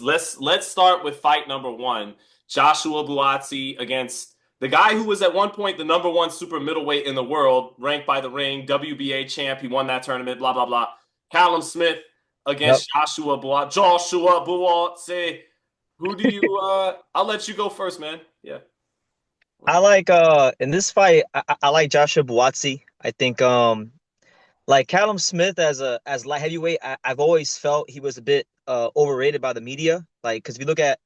Let's start with fight number one. Johsua Buatsi against the guy who was at one point the number one super middleweight in the world, ranked by the Ring, WBA champ. He won that tournament, blah, blah, blah. Callum Smith Yep. against Joshua Buatsi. Who do you I'll let you go first, man. Yeah. I like in this fight, I like Joshua Buatsi. I think like Callum Smith as light heavyweight, I've always felt he was a bit overrated by the media. Like, because if you look at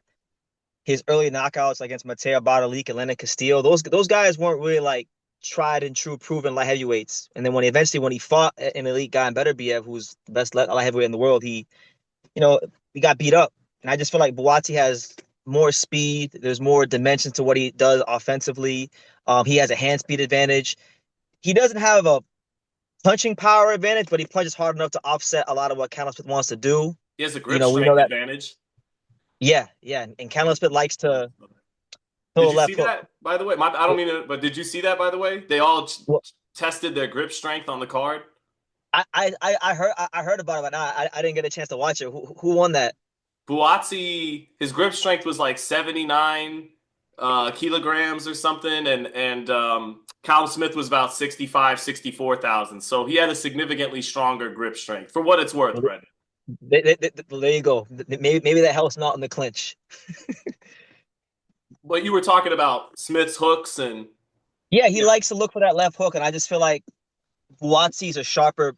his early knockouts against Mateo Bartalik and Leonard Castillo, those guys weren't really like tried and true proven light heavyweights. And then when he fought an elite guy in Beterbiev, who's the best light heavyweight in the world, you know, he got beat up. And I just feel like Buatsi has more speed. There's more dimension to what he does offensively. He has a hand speed advantage. He doesn't have a punching power advantage, but he punches hard enough to offset a lot of what Callum Smith wants to do. He has a You grip know, we know strength that. advantage. Yeah, yeah. And Callum Smith likes to throw Did a you see left hook. that, by the way? I don't mean to, but did you see that, by the way? They all tested their grip strength on the card. I heard about it, but I didn't get a chance to watch it. Who won that? Buatsi, his grip strength was like 79 kilograms or something, and Callum Smith was about 65, 64,000. So he had a significantly stronger grip strength for what it's worth, Brendan. There you go. Maybe that helps not in the clinch. But you were talking about Smith's hooks and Yeah, he yeah, likes to look for that left hook, and I just feel like Buatsi's a sharper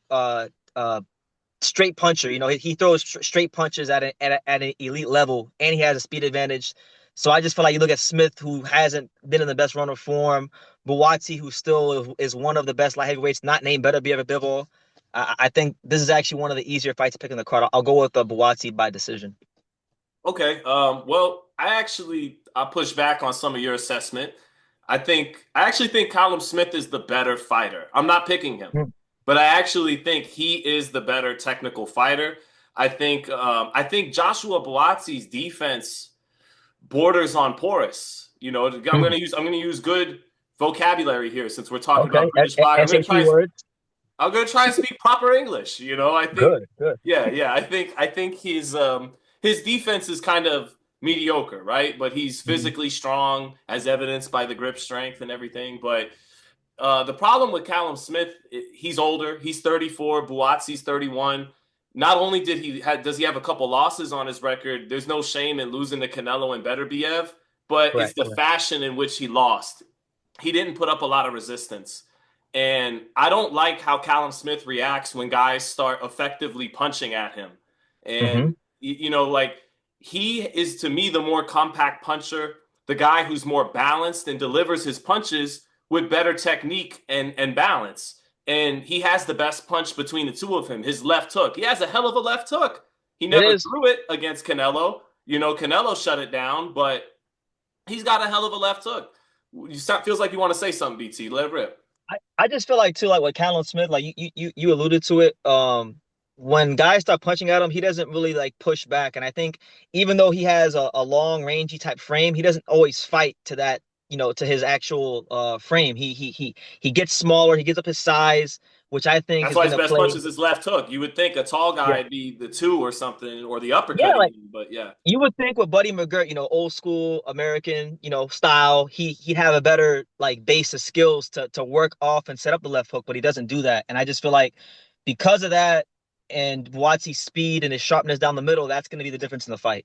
straight puncher. You know, he throws straight punches at an elite level, and he has a speed advantage. So I just feel like you look at Smith, who hasn't been in the best run of form, Buatsi, who still is one of the best light heavyweights, not named better be ever Bivol. I think this is actually one of the easier fights to pick in the card. I'll go with the Buatsi by decision. okay. Well, I push back on some of your assessment. I actually think Callum Smith is the better fighter. I'm not picking him, Hmm. but I actually think he is the better technical fighter. I think Joshua Buatsi's defense borders on porous. You know, Hmm. I'm gonna use good vocabulary here since we're talking about Okay, British fighter. SAT words. I'm gonna try and speak proper English. You know, I think, Good, good. yeah. I think his defense is kind of mediocre, right? But he's Mhm. physically strong, as evidenced by the grip strength and everything. But the problem with Callum Smith, he's older. He's 34. Buatsi's 31. Not only does he have a couple losses on his record, there's no shame in losing to Canelo and Beterbiev, but it's Correct, the correct. fashion in which he lost. He didn't put up a lot of resistance. And I don't like how Callum Smith reacts when guys start effectively punching at him. Hmm. And, you know, like he is to me the more compact puncher, the guy who's more balanced and delivers his punches with better technique and balance. And he has the best punch between the two of him, his left hook. He has a hell of a left hook. He It never is. threw it against Canelo. You know, Canelo shut it down, but he's got a hell of a left hook. Feels like you want to say something, BT. Let it rip. I just feel like too, like with Callum Smith, like you alluded to it. When guys start punching at him, he doesn't really like push back. And I think even though he has a long rangy type frame, he doesn't always fight to that, to his actual frame. He gets smaller, he gives up his size, which I think That's is why his gonna best play. punch is his left hook. You would think a tall Yeah. guy would be the two or something, or the Yeah, uppercut like even. But yeah, you would think with Buddy McGirt, old school American, style, he'd have a better like base of skills to work off and set up the left hook, but he doesn't do that. And I just feel like because of that and Buatsi's speed and his sharpness down the middle, that's going to be the difference in the fight.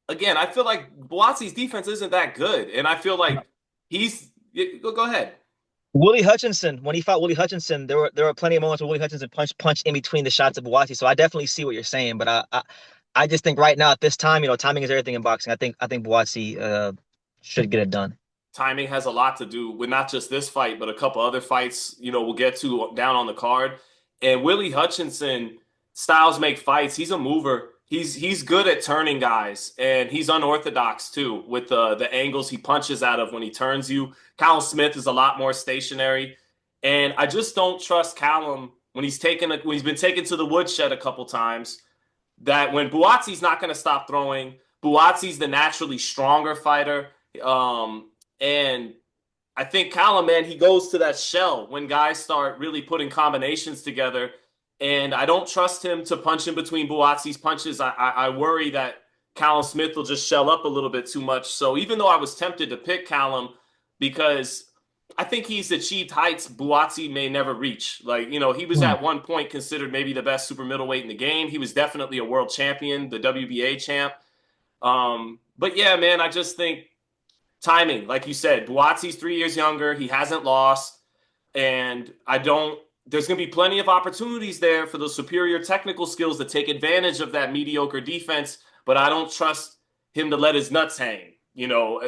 again, I feel like Buatsi's defense isn't that good, and I feel No. like he's go ahead. Willie Hutchinson, when he fought Willie Hutchinson, there were plenty of moments where Willie Hutchinson punched in between the shots of Buatsi. So I definitely see what you're saying, but I just think right now at this time, timing is everything in boxing. I think Buatsi should get it done. Timing has a lot to do with not just this fight, but a couple other fights. You know, we'll get to down on the card. And Willie Hutchinson, styles make fights. He's a mover. He's good at turning guys, and he's unorthodox too with the angles he punches out of when he turns you. Callum Smith is a lot more stationary, and I just don't trust Callum when he's been taken to the woodshed a couple times. That when Buatsi's not going to stop throwing, Buatsi's the naturally stronger fighter. And I think Callum, man, he goes to that shell when guys start really putting combinations together. And I don't trust him to punch in between Buatsi's punches. I worry that Callum Smith will just shell up a little bit too much. So even though I was tempted to pick Callum because I think he's achieved heights Buatsi may never reach. Like, he was Hmm. at one point considered maybe the best super middleweight in the game. He was definitely a world champion, the WBA champ. But yeah, man, I just think timing, like you said, Buatsi's 3 years younger. He hasn't lost. And there's going to be plenty of opportunities there for those superior technical skills to take advantage of that mediocre defense. But I don't trust him to let his nuts hang,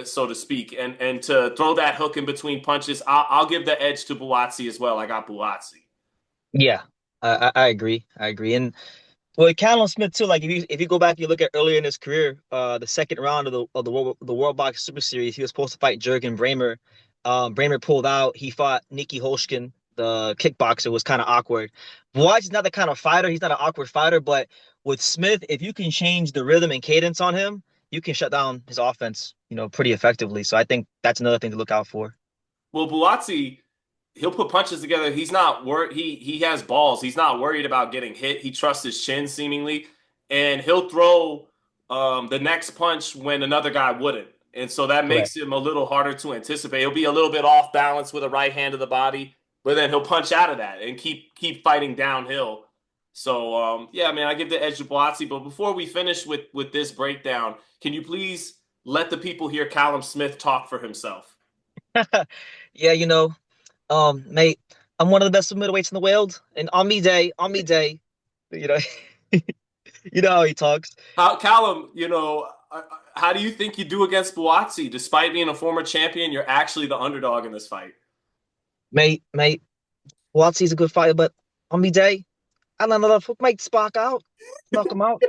so to speak, and to throw that hook in between punches. I'll give the edge to Buatsi as well. I got Buatsi. Yeah, I agree. I agree. And well, Callum Smith too. Like if you go back, and you look at earlier in his career, the second round of the World Box Super Series, he was supposed to fight Jurgen Brähmer. Brähmer pulled out. He fought Nikki Holshkin, the kickboxer. It was kind of awkward. Buatsi's not the kind of fighter. He's not an awkward fighter. But with Smith, if you can change the rhythm and cadence on him, you can shut down his offense, pretty effectively. So I think that's another thing to look out for. Well, Buatsi, he'll put punches together. He's not worried. He has balls. He's not worried about getting hit. He trusts his chin seemingly, and he'll throw the next punch when another guy wouldn't. And so that Correct. makes him a little harder to anticipate. He'll be a little bit off balance with a right hand to the body, but then he'll punch out of that and keep fighting downhill. So yeah, man, I give the edge to Buatsi. But before we finish with this breakdown, can you please let the people hear Callum Smith talk for himself? Yeah, mate, I'm one of the best middleweights in the world, and on me day, you know, you know how he talks, Callum, how do you think you do against Buatsi? Despite being a former champion, you're actually the underdog in this fight. mate. Watsy's a good fighter, but on me day, I don't know, mate, spark out, knock him out.